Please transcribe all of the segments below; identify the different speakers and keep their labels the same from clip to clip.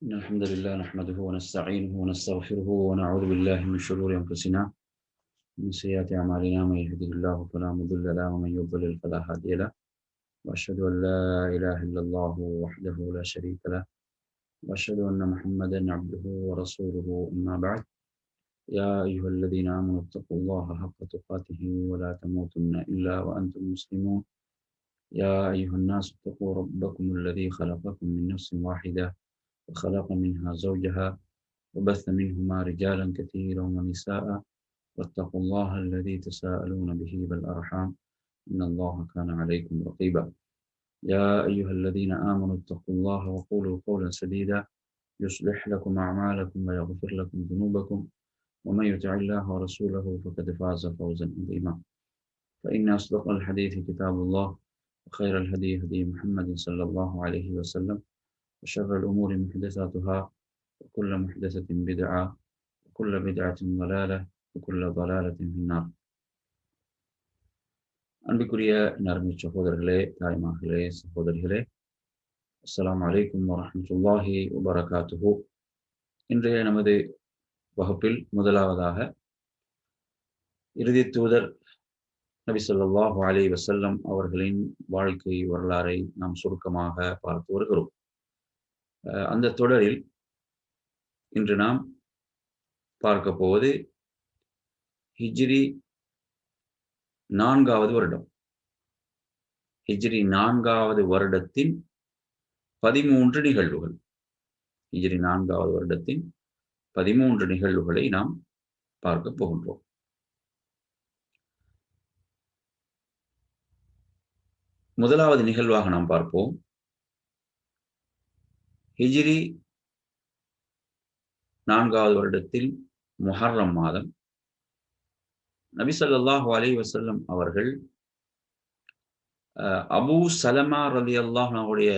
Speaker 1: إن الحمد لله نحمده ونستعينه ونستغفره ونعوذ بالله من شرور أنفسنا ومن سيئات أعمالنا. من يهده الله فلا مضل له ومن يضلل فلا هادي له، وأشهد أن لا إله إلا الله وحده لا شريك له، وأشهد أن محمدا عبده ورسوله. أما بعد، يا أيها الذين آمنوا اتقوا الله حق تقاته ولا تموتن إلا وأنتم مسلمون. يا أيها الناس اتقوا ربكم الذي خلقكم من نفس واحدة وخلق منها زوجها وبث منهما رجالا كثيرا ونساء، واتقوا الله الذي تساءلون به والأرحام إن الله كان عليكم رقيبا. يا أيها الذين آمنوا اتقوا الله وقولوا قولا سديدا يصلح لكم أعمالكم ويغفر لكم ذنوبكم، ومن يطع الله ورسوله فقد فاز فوزا عظيما. فإن أصدق الحديث كتاب الله، وخير الهدي هدي محمد صلى الله عليه وسلم، وشر الأمور محدثاتها، وكل محدثة بدعة، وكل بدعة ضلالة، وكل ضلالة في النار. அன்பிற்குரிய நறுமை சகோதரர்களே, தாய்மார்களே, சகோதரிகளே, அஸ்ஸலாமு அலைக்கும் வரஹ்மத்துல்லாஹி வபரகாத்துஹு. இன்றைய நமது வகுப்பில் முதலாவதாக இறுதி தூதர் நபி ஸல்லல்லாஹு அலைஹி வஸல்லம் அவர்களின் வாழ்க்கை வரலாறை நாம் சுருக்கமாக பார்த்து வருகிறோம். அந்த தொடரில் இன்று நாம் பார்க்க போவது ஹிஜ்ரி 4வது வருடம். ஹிஜ்ரி 4வது வருடத்தின் 13 நிகழ்வுகள். ஹிஜ்ரி 4வது வருடத்தின் 13 நிகழ்வுகளை நாம் பார்க்க போகின்றோம். முதலாவது நிகழ்வாக நாம் பார்ப்போம். ஹிஜ்ரி 4வது வருடத்தில் முஹர்ரம் மாதம் நபி ஸல்லல்லாஹு அலைஹி வஸல்லம் அவர்கள் அபூ சலமா ரலியல்லாஹு அன்ஹுடைய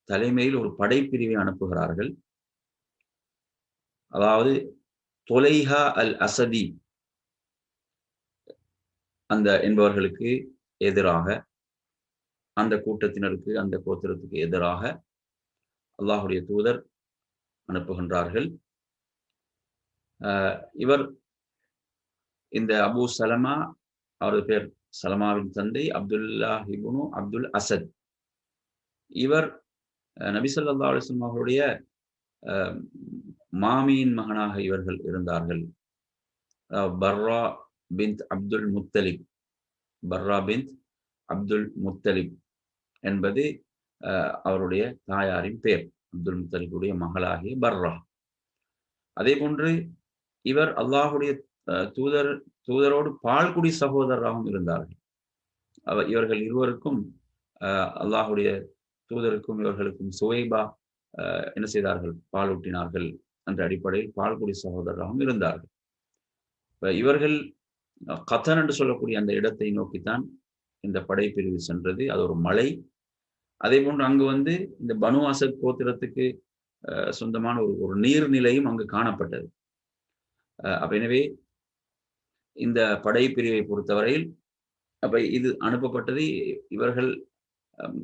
Speaker 1: தலைமையில் ஒரு படைப்பிரிவை அனுப்புகிறார்கள். அதாவது தொலைஹா அல் அசதி அந்த என்பவர்களுக்கு எதிராக, அந்த கூட்டத்தினருக்கு, அந்த கோத்திரத்துக்கு எதிராக அல்லாஹுடைய தூதர் அனுப்புகின்றார்கள். இவர் இந்த அபூ சலமா, அவரது பேர் சலமாவின் தந்தை அப்துல்லாஹ் இப்னு அப்துல் அசத். இவர் நபி ஸல்லல்லாஹு அலைஹி வஸல்லம் அவர்களுடைய மாமியின் மகனாக இவர்கள் இருந்தார்கள். பர்ரா பின்த் அப்துல் முத்தலிப், பர்ரா பின்த் அப்துல் முத்தலிப் என்பது அவருடைய தாயாரின் பேர். அப்துல் முத்தலிபுடைய மகளாகிய பர்ரா. அதே போன்று இவர் அல்லாஹுடைய தூதரோடு பால்குடி சகோதரராகவும் இருந்தார்கள். இவர்கள் இருவருக்கும், அல்லாஹுடைய தூதருக்கும் இவர்களுக்கும் சுவைபா என்ன செய்தார்கள்? பால் ஊட்டினார்கள். என்ற அடிப்படையில் பால்குடி சகோதரராகவும் இருந்தார்கள். இவர்கள் கத்தன் என்று சொல்லக்கூடிய அந்த இடத்தை நோக்கித்தான் இந்த படைப்பிரிவு சென்றது. அது ஒரு மலை. அதே போன்று அங்கு இந்த பனு அசத் கோத்திரத்துக்கு சொந்தமான ஒரு நீர்நிலையும் அங்கு காணப்பட்டது. எனவே இந்த படைப்பிரிவை பொறுத்தவரையில் இது அனுப்பப்பட்டது. இவர்கள்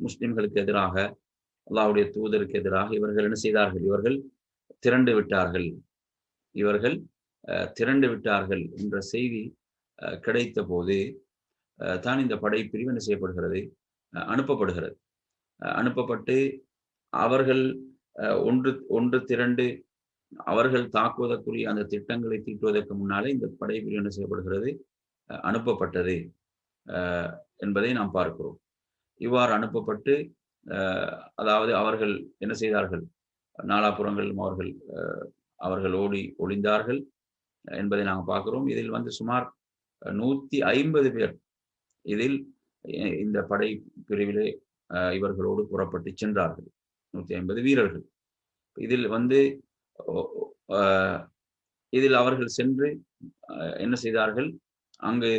Speaker 1: முஸ்லிம்களுக்கு எதிராக, அல்லாஹ்வுடைய தூதருக்கு எதிராக இவர்கள் என்ன செய்தார்கள்? இவர்கள் திரண்டு விட்டார்கள் என்ற செய்தி கிடைத்த போது தான் இந்த படைப்பிரிவு என்ன செய்யப்படுகிறது? அனுப்பப்படுகிறது. அனுப்பப்பட்டு அவர்கள் ஒன்று திரண்டு அவர்கள் தாக்குவதற்குரிய அந்த திட்டங்களை தீட்டுவதற்கு முன்னாலே இந்த படைப்பிரிவு என்ன செய்யப்படுகிறது? அனுப்பப்பட்டது என்பதை நாம் பார்க்கிறோம். இவ்வாறு அனுப்பப்பட்டு அதாவது அவர்கள் என்ன செய்தார்கள்? நாலாபுறங்களிலும் அவர்கள் ஓடி ஒளிந்தார்கள் என்பதை நாங்கள் பார்க்கிறோம். இதில் சுமார் 150 பேர் இதில் இந்த படை பிரிவிலே இவர்களோடு புறப்பட்டு சென்றார்கள். 150 வீரர்கள். இதில் அவர்கள் சென்று என்ன செய்தார்கள்? அங்கு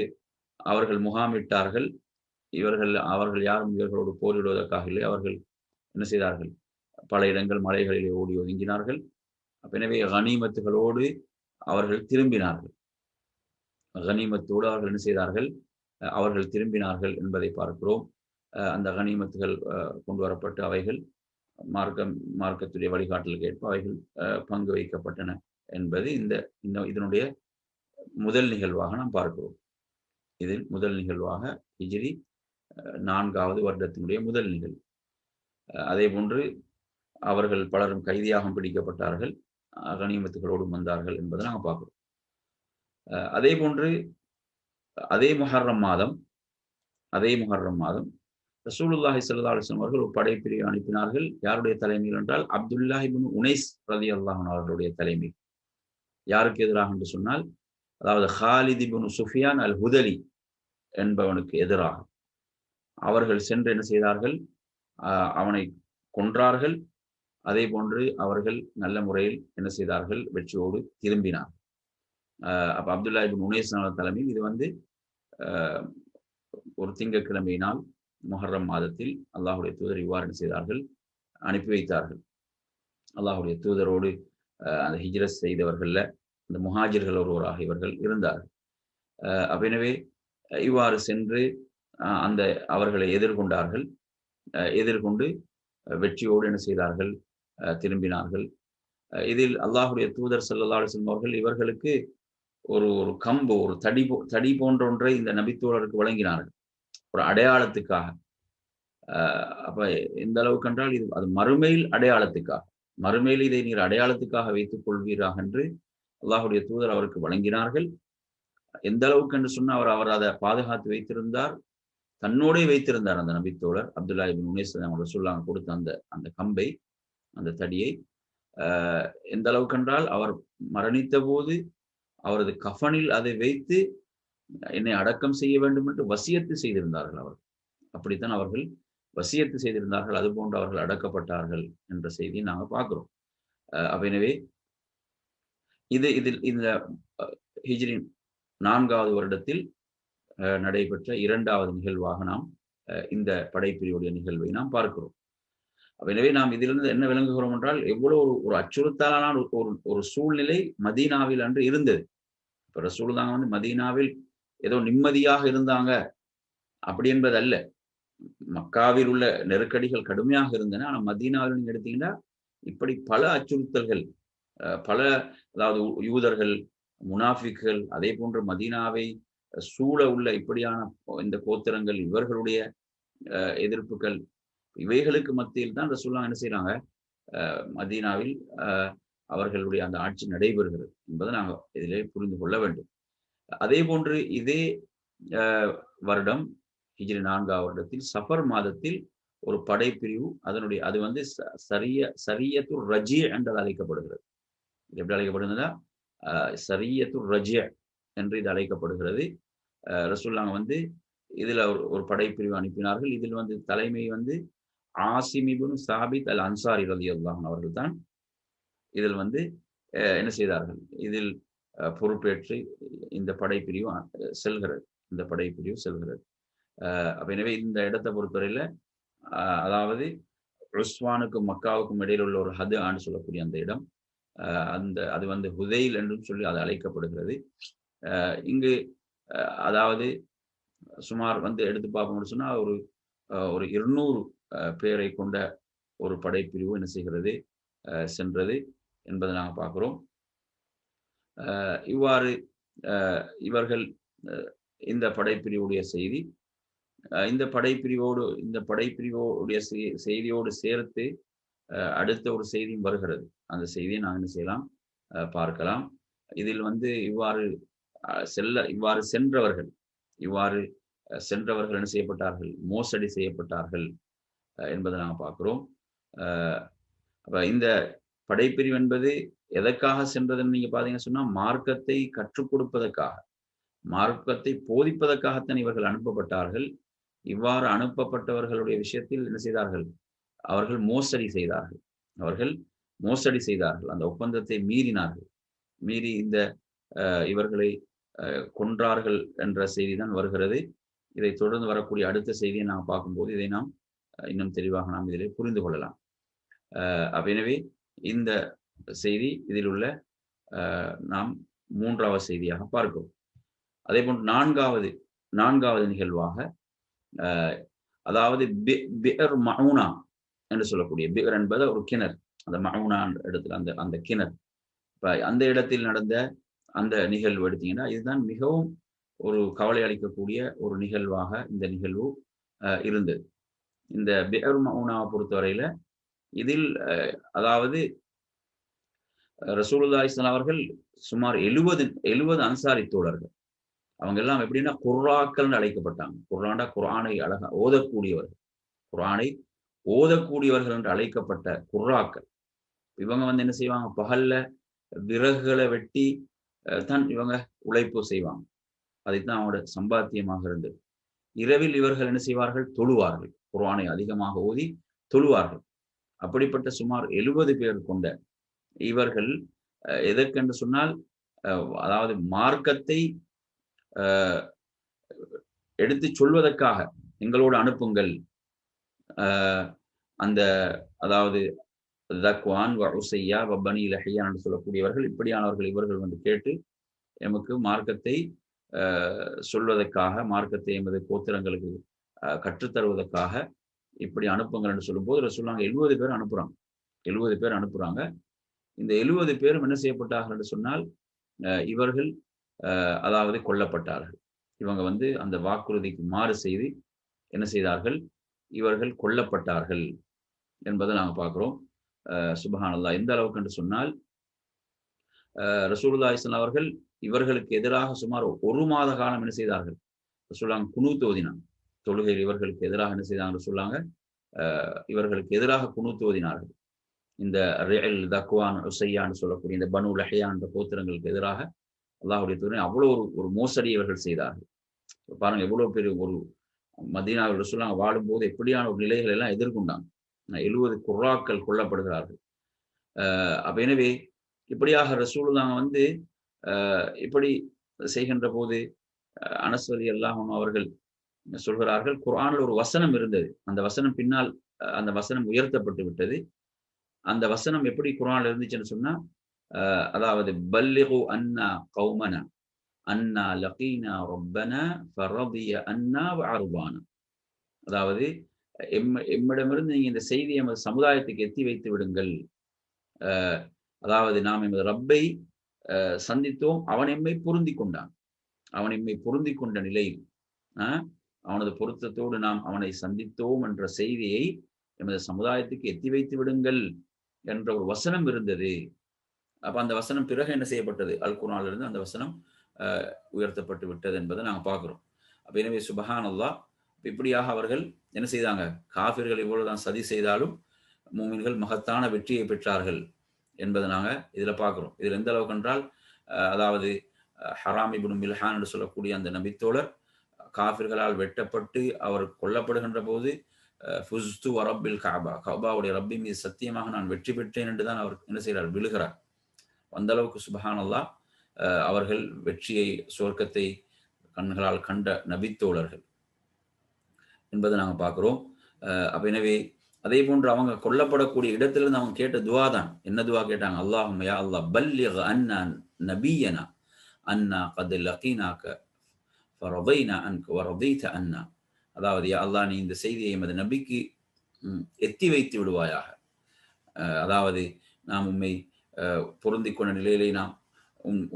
Speaker 1: அவர்கள் முகாமிட்டார்கள். அவர்கள் யாரும் இவர்களோடு போரிடுவதற்காக இல்லை. அவர்கள் என்ன செய்தார்கள்? பல இடங்கள் மலைகளிலே ஓடி ஒதுங்கினார்கள். எனவே கனிமத்துகளோடு அவர்கள் திரும்பினார்கள். கனிமத்தோடு அவர்கள் என்ன செய்தார்கள்? அவர்கள் திரும்பினார்கள் என்பதை பார்க்கிறோம். அந்த கனிமத்துகள் கொண்டு வரப்பட்டு அவைகள் மார்க்கத்துடைய வழிகாட்டலுக்கு ஏற்ப அவைகள் பங்கு வைக்கப்பட்டன என்பது இதனுடைய முதல் நிகழ்வாக நாம் பார்க்கிறோம். இதில் முதல் நிகழ்வாக ஹிஜ்ரி 4வது வருடத்தினுடைய முதல் நிகழ்வு. அதே போன்று அவர்கள் பலரும் கைதியாக பிடிக்கப்பட்டார்கள், கனிமத்துகளோடு வந்தார்கள் என்பதை நாங்கள் பார்க்கிறோம். அதே போன்று அதே முஹர்ரம் மாதம் ரசூலுல்லாஹி ஸல்லல்லாஹு அலைஹி வஸல்லம் அவர்கள் ஒரு படைப்பிரிவை அனுப்பினார்கள். யாருடைய தலைமையில் என்றால் அப்துல்லாஹ் இப்னு உனைஸ் ரலியல்லாஹு அன்ஹு அவர்களுடைய தலைமை. யாருக்கு எதிராக என்று சொன்னால், அதாவது ஹாலித் இப்னு சுஃபியான் அல் ஹுதலி என்பவனுக்கு எதிராக அவர்கள் சென்று என்ன செய்தார்கள், அவனை கொன்றார்கள். அதே போன்று அவர்கள் நல்ல முறையில் என்ன செய்தார்கள், வெற்றியோடு திரும்பினார். அப்ப அப்துல்லா இப்னு உனைஸ் தலைமையில் இது ஒரு திங்கட்கிழமையினால் முஹர்ரம் மாதத்தில் அல்லாஹுடைய தூதர் இவ்வாறு என்ன செய்தார்கள், அனுப்பி வைத்தார்கள். அல்லாஹுடைய தூதரோடு அந்த ஹிஜ்ரத் செய்தவர்கள்ல இந்த முஹாஜிர்கள் ஒருவராக இவர்கள் இருந்தார்கள். எனவே இவ்வாறு சென்று அவர்களை எதிர்கொண்டார்கள். எதிர்கொண்டு வெற்றியோடு என்ன செய்தார்கள், திரும்பினார்கள். இதில் அல்லாஹுடைய தூதர் ஸல்லல்லாஹு அலைஹி வஸல்லம் அவர்கள் இவர்களுக்கு ஒரு கம்பு, ஒரு தடி போன்ற ஒன்றை இந்த நபித்தோழருக்கு வழங்கினார்கள், ஒரு அடையாளத்துக்காக. அப்ப எந்த அளவுக்கு என்றால் அது மறுமையில் அடையாளத்துக்காக, மறுமையில் இதை நீர் அடையாளத்துக்காக வைத்துக் கொள்வீராக என்று அல்லாஹுடைய தூதர் அவருக்கு வழங்கினார்கள். எந்த அளவுக்கு என்று சொன்னால் அவர் அதை பாதுகாத்து வைத்திருந்தார், தன்னோடே வைத்திருந்தார். அந்த நபித்தோழர் அப்துல்லா இப்னு உனைஸ் ரசூலுல்லாஹ் கொடுத்த அந்த கம்பை, அந்த தடியை எந்த அளவுக்கு என்றால் அவர் மரணித்த போது அவரது கஃனில் அதை வைத்து என்னை அடக்கம் செய்ய வேண்டும் என்று வசியத்து செய்திருந்தார்கள். அவர்கள் அப்படித்தான் அவர்கள் வசியத்து செய்திருந்தார்கள். அதுபோன்று அவர்கள் அடக்கப்பட்டார்கள் என்ற செய்தியை நாங்கள் பார்க்கிறோம். எனவே இதில் இந்த ஹிஜ்ரி 4வது வருடத்தில் நடைபெற்ற 2வது நிகழ்வாக நாம் இந்த படைப்பிரிவுடைய நிகழ்வை நாம் பார்க்கிறோம். எனவே நாம் இதிலிருந்து என்ன விளங்குகிறோம் என்றால், எவ்வளவு ஒரு அச்சுறுத்தலான ஒரு சூழ்நிலை மதீனாவில் அன்று இருந்தது. இப்ப ரசூலுல்லாஹ் மதீனாவில் ஏதோ நிம்மதியாக இருந்தாங்க அப்படி என்பது அல்ல. மக்காவில் உள்ள நெருக்கடிகள் கடுமையாக இருந்தன. ஆனா மதீனாவில் நீங்க எடுத்தீங்கன்னா இப்படி பல அச்சுறுத்தல்கள், அதாவது யூதர்கள், முனாஃபிக்கள், அதே போன்று மதீனாவை சூழ உள்ள இப்படியான இந்த கோத்திரங்கள், இவர்களுடைய எதிர்ப்புகள், இவைகளுக்கு மத்தியில் தான் ரசூலுல்லாஹ் என்ன செய்யறாங்க, மதீனாவில் அவர்களுடைய அந்த ஆட்சி நடைபெறுகிறது என்பதை நாங்கள் இதிலே புரிந்து கொள்ள வேண்டும். அதே போன்று இதே வருடம் ஹிஜ்ரி 4வது வருடத்தில் சஃபர் மாதத்தில் ஒரு படைப்பிரிவு, அது சரியத்து ரஜிய என்று அழைக்கப்படுகிறது. இது எப்படி அழைக்கப்படுகிறதா, சரியத்து ரஜிய என்று இது அழைக்கப்படுகிறது. ரசூலுல்லாஹ் இதுல ஒரு படைப்பிரிவு அனுப்பினார்கள். இதில் தலைமை ஆசிம் இப்னு சாபித் அல் அன்சாரி ரலியல்லாஹு அன்ஹு அவர்கள் தான் இதில் என்ன செய்தார்கள், இதில் பொறுப்பேற்று இந்த படைப்பிரிவு செல்கிறது. எனவே இந்த இடத்தை பொறுத்தவரையில, அதாவது உஸ்வானுக்கும் மக்காவுக்கும் இடையில் உள்ள ஒரு ஹது ஆண்டு சொல்லக்கூடிய அந்த இடம், அது ஹுதைல் என்றும் சொல்லி அது அழைக்கப்படுகிறது. இங்கு அதாவது சுமார் எடுத்து பார்ப்போம்னு சொன்னா ஒரு 200 பேரை கொண்ட ஒரு படைப்பிரிவு என்ன செய்கிறது, சென்றது என்பதை நாங்கள் பார்க்கிறோம். இவ்வாறு இவர்கள் இந்த படைப்பிரிவுடைய செய்தி, இந்த படைப்பிரிவோடைய செய்தியோடு சேர்த்து அடுத்த ஒரு செய்தியும் வருகிறது. அந்த செய்தியை நாங்கள் என்ன செய்யலாம், பார்க்கலாம். இதில் இவ்வாறு சென்றவர்கள் என்ன செய்யப்பட்டார்கள், மோசடி செய்யப்பட்டார்கள் என்பதை நாங்கள் பார்க்கிறோம். அப்ப இந்த படைப்பிரிவு என்பது எதற்காக சென்றதுன்னு நீங்க பாத்தீங்கன்னா சொன்னா, மார்க்கத்தை கற்றுக் கொடுப்பதற்காக, மார்க்கத்தை போதிப்பதற்காகத்தான் இவர்கள் அனுப்பப்பட்டார்கள். இவ்வாறு அனுப்பப்பட்டவர்களுடைய விஷயத்தில் என்ன செய்தார்கள், அவர்கள் மோசடி செய்தார்கள். அந்த ஒப்பந்தத்தை மீறி இவர்களை கொன்றார்கள் என்ற செய்தி தான் வருகிறது. இதை தொடர்ந்து வரக்கூடிய அடுத்த செய்தியை நாம் பார்க்கும்போது இதை நாம் இன்னும் தெளிவாக நாம் இதிலே புரிந்து கொள்ளலாம். எனவே இந்த செய்தி இதில் உள்ள நாம் 3வது செய்தியாக பார்க்கிறோம். அதே போன்று 4வது நிகழ்வாக, அதாவது பிர் மஊனா என்று சொல்லக்கூடிய பிர் என்பது ஒரு கிணறு, அந்த மவுனா இடத்துல அந்த அந்த கிணறு. இப்ப அந்த இடத்தில் நடந்த அந்த நிகழ்வு எடுத்தீங்கன்னா இதுதான் மிகவும் ஒரு கவலை அளிக்கக்கூடிய ஒரு நிகழ்வாக இந்த நிகழ்வு இருந்தது. இந்த பிர் மவுனாவை பொறுத்தவரையில இதில் அதாவது ரசூலுல்லாஹி ஸல்லல்லாஹு அவர்கள் சுமார் 70 அன்சாரி தோழர்கள். அவங்க எல்லாம் எப்படின்னா குர்ராக்கள் அழைக்கப்பட்டாங்க. குர்ஆன்டா குர்ஆனை அழகா ஓதக்கூடியவர்கள். குர்ஆனை ஓதக்கூடியவர்கள் என்று அழைக்கப்பட்ட குர்ராக்கள். இவங்க வந்து என்ன செய்வாங்க, பகல்ல விறகுகளை வெட்டி தான் இவங்க உழைப்பு செய்வாங்க. அதைத்தான் அவங்களோட சம்பாத்தியமாக இருந்தது. இரவில் இவர்கள் என்ன செய்வார்கள், தொழுவார்கள். குர்ஆனை அதிகமாக ஓதி தொழுவார்கள். அப்படிப்பட்ட சுமார் 70 பேர் கொண்ட இவர்கள் எதற்கென்று சொன்னால் அதாவது மார்க்கத்தை எடுத்து சொல்வதற்காக எங்களோடு அனுப்புங்கள். அந்த அதாவது தக்வான் உசையா வபனி லஹியான் என்று சொல்லக்கூடியவர்கள் இப்படியானவர்கள் இவர்கள் வந்து கேட்டு எமக்கு மார்க்கத்தை சொல்வதற்காக, மார்க்கத்தை எமது கோத்திரங்களுக்கு கற்றுத்தருவதற்காக இப்படி அனுப்புங்கள் என்று சொல்லும்போது ரசூலுல்லாஹ் 70 பேர் அனுப்புறாங்க. 70 பேர் அனுப்புறாங்க. இந்த 70 பேரும் என்ன செய்யப்பட்டார்கள் என்று சொன்னால் இவர்கள் அதாவது கொல்லப்பட்டார்கள். இவங்க வந்து அந்த வாக்குறுதிக்கு மாறு செய்து என்ன செய்தார்கள், இவர்கள் கொல்லப்பட்டார்கள் என்பதை நாங்கள் பார்க்கிறோம். சுப்ஹானல்லாஹ். எந்த அளவுக்கு என்று சொன்னால் ரசூலுல்லாஹி ஸல்லல்லாஹு அவர்கள் இவர்களுக்கு எதிராக சுமார் 1 மாத காலம் என்ன செய்தார்கள், ரசூலுல்லாஹ் குனூத் ஓதினாங்க. தொழுகையில் இவர்களுக்கு எதிராக என்ன செய்தாங்க சொல்லாங்க, இவர்களுக்கு எதிராக குனூத் ஓதினார்கள். இந்த ரிஅல் தக்வான் உசையான்னு சொல்லக்கூடிய இந்த பனு லஹியான் என்ற கோத்திரங்களுக்கு எதிராக அல்லாஹ்வுடைய தூதர் அவ்வளவு ஒரு மோசடி இவர்கள் செய்தார்கள். பாருங்க எவ்வளவு பெரிய ஒரு மதீனாவில் ரசூலுல்லாஹ் வாழும்போது எப்படியான ஒரு நிலைகள் எல்லாம் எதிர்கொண்டாங்க. 70 குர்ராக்கள் கொல்லப்படுகிறார்கள். அப்ப எனவே இப்படியாக ரசூலுல்லாஹ் வந்து இப்படி செய்கின்ற போது அனஸ் ரலியல்லாஹு அன்ஹு அவர்கள் சொல்கிறார்கள், குர்ஆனில் ஒரு வசனம் இருந்தது. அந்த வசனம் பின்னால் அந்த வசனம் உயர்த்தப்பட்டு விட்டது. அந்த வசனம் எப்படி குர்ஆனில் இருந்துச்சுன்னு சொன்னா அதாவது பல்லிகு அன்னா கௌமனா அன்னா லகீனா ரப்பனா ஃபரதிய அன்னா வஅர்பானா. அதாவது எம்மிடமிருந்து நீங்க இந்த செய்தியை எமது சமுதாயத்துக்கு எத்தி வைத்து விடுங்கள். அதாவது நாம் எமது ரப்பை சந்தித்தோம், அவன் எம்மை பொருந்தி கொண்டான். அவன் எம்மை பொருந்தி கொண்ட நிலையில் அவனது பொருத்தத்தோடு நாம் அவனை சந்தித்தோம் என்ற செய்தியை எமது சமுதாயத்துக்கு எத்தி வைத்து விடுங்கள் என்ற ஒரு வசனம் இருந்தது. அப்ப அந்த வசனம் பிறகு என்ன செய்யப்பட்டது, அல் குர்ஆனில் இருந்து அந்த வசனம் உயர்த்தப்பட்டு விட்டது என்பதை நாங்கள் பார்க்கிறோம். அப்ப எனவே சுப்ஹானல்லாஹ். இப்படியாக அவர்கள் என்ன செய்தாங்க, காஃபிர்கள் இவ்வளவுதான் சதி செய்தாலும் மூமின்கள் மகத்தான வெற்றியை பெற்றார்கள் என்பதை நாங்கள் இதுல பார்க்கிறோம். இதுல எந்த அளவுக்கு என்றால் அதாவது ஹராம் இப்னு மில்ஹான் என்று சொல்லக்கூடிய அந்த நபித்தோழர் காஃபிர்களால் வெட்டப்பட்டு அவர் கொல்லப்படுகின்ற போது ஃபுஸ்து வரப்பில் கஅபா, கஅபாவுடைய ரப்பி மீது சத்தியமாக நான் வெற்றி பெற்றேன் என்று தான் அவர் என்ன செய்கிறார், விழுகிறார். அந்த அளவுக்கு சுப்ஹானல்லாஹ் அவர்கள் வெற்றியை, சுவர்க்கத்தை கண்களால் கண்ட நபித்தோழர்கள் என்பதை நாங்கள் பார்க்கிறோம். அப்ப எனவே அதே போன்று அவங்க கொல்லப்படக்கூடிய இடத்திலிருந்து அவங்க கேட்ட துவா தான். என்ன துவா கேட்டாங்க, அல்லாஹும்ம யா அல்லாஹ் பல்லிக் அன்னா நபியனா அன்னா கத் லகீனாக ஃபரதைனா அன்க வரதைத அன்னா. அதாவது யா அல்லாஹ் நீ இந்த செய்தியை எமது நபிக்கு எத்தி வைத்து விடுவாயாக. அதாவது நாம் உம்மை பொருந்திக் கொண்ட நிலையிலே நாம்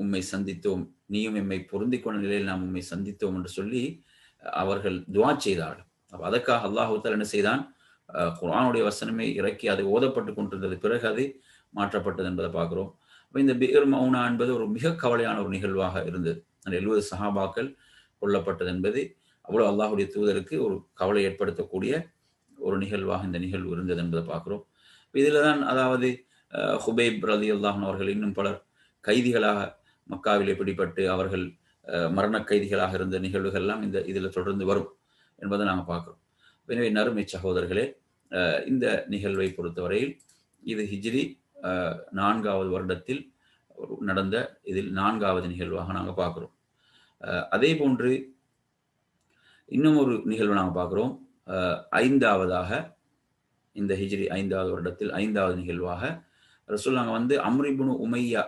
Speaker 1: உம்மை சந்தித்தோம், நீயும் எம்மை பொருந்திக் கொண்ட நிலையில் நாம் உம்மை சந்தித்தோம் என்று சொல்லி அவர்கள் துவா செய்தார்கள். அப்ப அதற்காக அல்லாஹ் தஆலா என்ன செய்தான், குர்ஆனுடைய வசனமே இறக்கி அது ஓதப்பட்டு கொண்டிருந்தது. பிறகு அது மாற்றப்பட்டது என்பதை பார்க்கிறோம். அப்ப இந்த பிர் மவுனா என்பது ஒரு மிக கவலையான ஒரு நிகழ்வாக இருந்தது. அந்த 70 சஹாபாக்கள் கொல்லப்பட்டது என்பது அவ்வளவு அல்லாஹ்வுடைய தூதருக்கு ஒரு கவலை ஏற்படுத்தக்கூடிய ஒரு நிகழ்வாக இந்த நிகழ்வு இருந்தது என்பதை பார்க்கிறோம். இதுல தான் அதாவது ஹுபைப் ரலியல்லாஹு அன்ஹு அவர்கள் இன்னும் பலர் கைதிகளாக மக்காவிலே பிடிபட்டு அவர்கள் மரண கைதிகளாக இருந்த நிகழ்வுகள் எல்லாம் இந்த இதுல தொடர்ந்து வரும் என்பதை நாங்கள் பார்க்கிறோம். எனவே நறுமை சகோதரர்களே, இந்த நிகழ்வை பொறுத்தவரையில் இது ஹிஜ்ரி 4வது வருடத்தில் நடந்த இதில் 4வது நிகழ்வாக நாங்கள் பார்க்கிறோம். அதே போன்று இன்னும் ஒரு நிகழ்வு நாங்கள் பார்க்கிறோம். 5வதாக இந்த ஹிஜ்ரி 5வது வருடத்தில் 5வது நிகழ்வாக ரசூலுல்லாஹ் வந்து அம்ர் இப்னு உமையா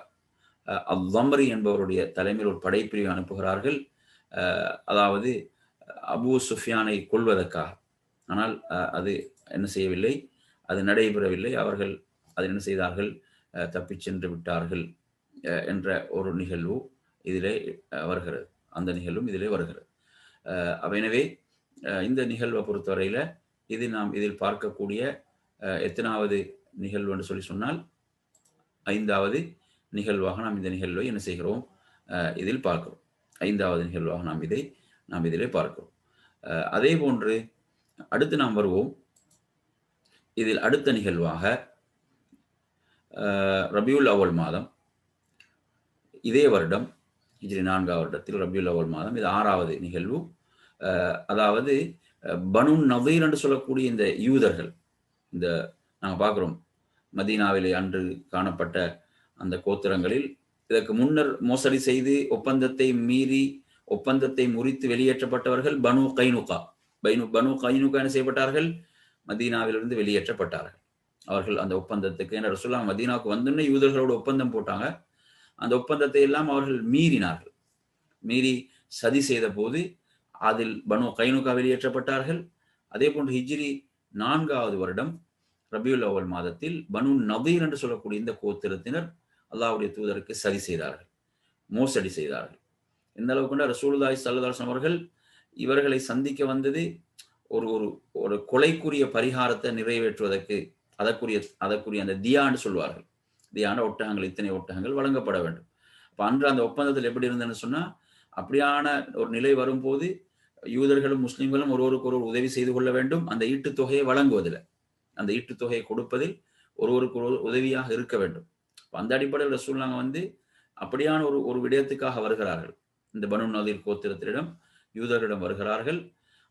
Speaker 1: அல்-லம்ரி என்பவருடைய தலைமையில் ஒரு படைப்பிரிவு அனுப்புகிறார்கள். அதாவது அபூ சுஃபியானை கொல்வதற்காக. ஆனால் அது என்ன செய்யவில்லை, அது நடைபெறவில்லை. அவர்கள் அதை என்ன செய்தார்கள், தப்பிச் சென்று விட்டார்கள் என்ற ஒரு நிகழ்வு இதிலே வருகிறது. அந்த நிகழ்வும் இதிலே வருகிறது. எனவே இந்த நிகழ்வை பொறுத்தவரையில் இது நாம் இதில் பார்க்கக்கூடிய எத்தனாவது நிகழ்வு என்று சொல்லி சொன்னால் 5வது நிகழ்வாக நாம் இந்த நிகழ்வை என்ன செய்கிறோம், இதில் பார்க்கிறோம். 5வது நிகழ்வாக நாம் இதிலே பார்க்கிறோம். அதே போன்று அடுத்து நாம் வருவோம். இதில் அடுத்த நிகழ்வாக ரபியுல் அவ்வல் மாதம், இதே வருடம் ஹிஜ்ரி 4வது வருடத்தில் ரபியுல் அவ்வல் மாதம், இது 6வது நிகழ்வு. அதாவது பனு நதீர் என்று சொல்லக்கூடிய இந்த யூதர்கள், இந்த நாங்கள் பார்க்கிறோம் மதீனாவிலே அன்று காணப்பட்ட அந்த கோத்திரங்களில் இதற்கு முன்னர் மோசடி செய்து ஒப்பந்தத்தை மீறி ஒப்பந்தத்தை முறித்து வெளியேற்றப்பட்டவர்கள் பனு கைனுகா. பனு கைனுகா என்ன செய்யப்பட்டார்கள், மதீனாவிலிருந்து வெளியேற்றப்பட்டார்கள். அவர்கள் அந்த ஒப்பந்தத்துக்கு என்ன ரசூலுல்லாஹ் மதீனாவுக்கு வந்துன்னு யூதர்களோடு ஒப்பந்தம் போட்டாங்க. அந்த ஒப்பந்தத்தை எல்லாம் அவர்கள் மீறினார்கள். மீறி சதி செய்த போது அதில் பனு கைனுகா வெளியேற்றப்பட்டார்கள். அதே போன்று ஹிஜ்ரி 4வது வருடம் ரபியுல் அவ்வல் மாதத்தில் பனு நதீர் என்று சொல்லக்கூடிய இந்த கோத்திரத்தினர் அல்லாஹ்வுடைய தூதருக்கு சதி செய்தார்கள், மோசடி செய்தார்கள். எந்த அளவுக்கு ரசூலுல்லாஹி ஸல்லல்லாஹு அலைஹி வஸல்லம் அவர்கள் இவர்களை சந்திக்க வந்தது ஒரு ஒரு ஒரு கொலைக்குரிய பரிகாரத்தை நிறைவேற்றுவதற்கு, அதற்குரிய அந்த தியான்னு சொல்வார்கள். தியான ஒட்டகங்கள், இத்தனை ஒட்டகங்கள் வழங்கப்பட வேண்டும். அப்ப அன்று அந்த ஒப்பந்தத்தில் எப்படி இருந்ததுன்னு சொன்னா, அப்படியான ஒரு நிலை வரும்போது யூதர்களும் முஸ்லிம்களும் ஒருவருக்கு ஒரு உதவி செய்து கொள்ள வேண்டும். அந்த ஈட்டுத் தொகையை வழங்குவதில், அந்த ஈட்டுத் தொகையை கொடுப்பதில் ஒருவருக்கு ஒரு உதவியாக இருக்க வேண்டும். அந்த அடிப்படையில் ரசூலுல்லாஹ் அப்படியான ஒரு விடயத்துக்காக வருகிறார்கள். இந்த பனு நதீர் கோத்திரத்திடம் யூதர்களிடம் வருகிறார்கள்.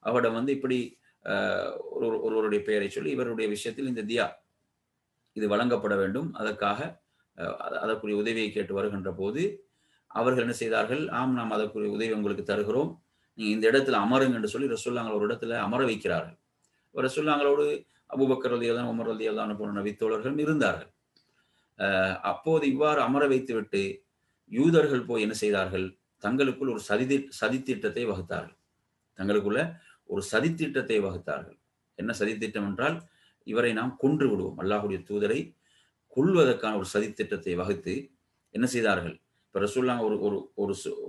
Speaker 1: அவரிடம் இப்படி ஒருவருடைய பெயரை சொல்லி இவருடைய விஷயத்தில் இந்த தியா இது வழங்கப்பட வேண்டும், அதற்குரிய உதவியை கேட்டு வருகின்ற போது அவர்கள் என்ன செய்தார்கள், ஆம் நாம் அதற்குரிய உதவி உங்களுக்கு தருகிறோம், நீங்க இந்த இடத்துல அமருங்க என்று சொல்லி ரசூலுல்லாஹ் ஒரு இடத்துல அமர வைக்கிறார்கள். ரசூலுல்லாஹ்வோடு அபூபக்கர் ரலியல்லாஹு அன்ஹு, உமர் ரலியல்லாஹு அன்ஹு போன்ற நபித்தோழர்கள் இருந்தார்கள். அப்போது இவ்வாறு அமர வைத்துவிட்டு யூதர்கள் போய் என்ன செய்தார்கள், தங்களுக்குள் ஒரு சதித்திட்டத்தை வகுத்தார்கள். தங்களுக்குள்ள ஒரு சதித்திட்டத்தை வகுத்தார்கள். என்ன சதித்திட்டம் என்றால், இவரை நாம் கொன்று விடுவோம், அல்லாஹ்வுடைய தூதரை கொல்வதற்கான ஒரு சதித்திட்டத்தை வகுத்து என்ன செய்தார்கள். இப்ப ரசூலுல்லாஹ்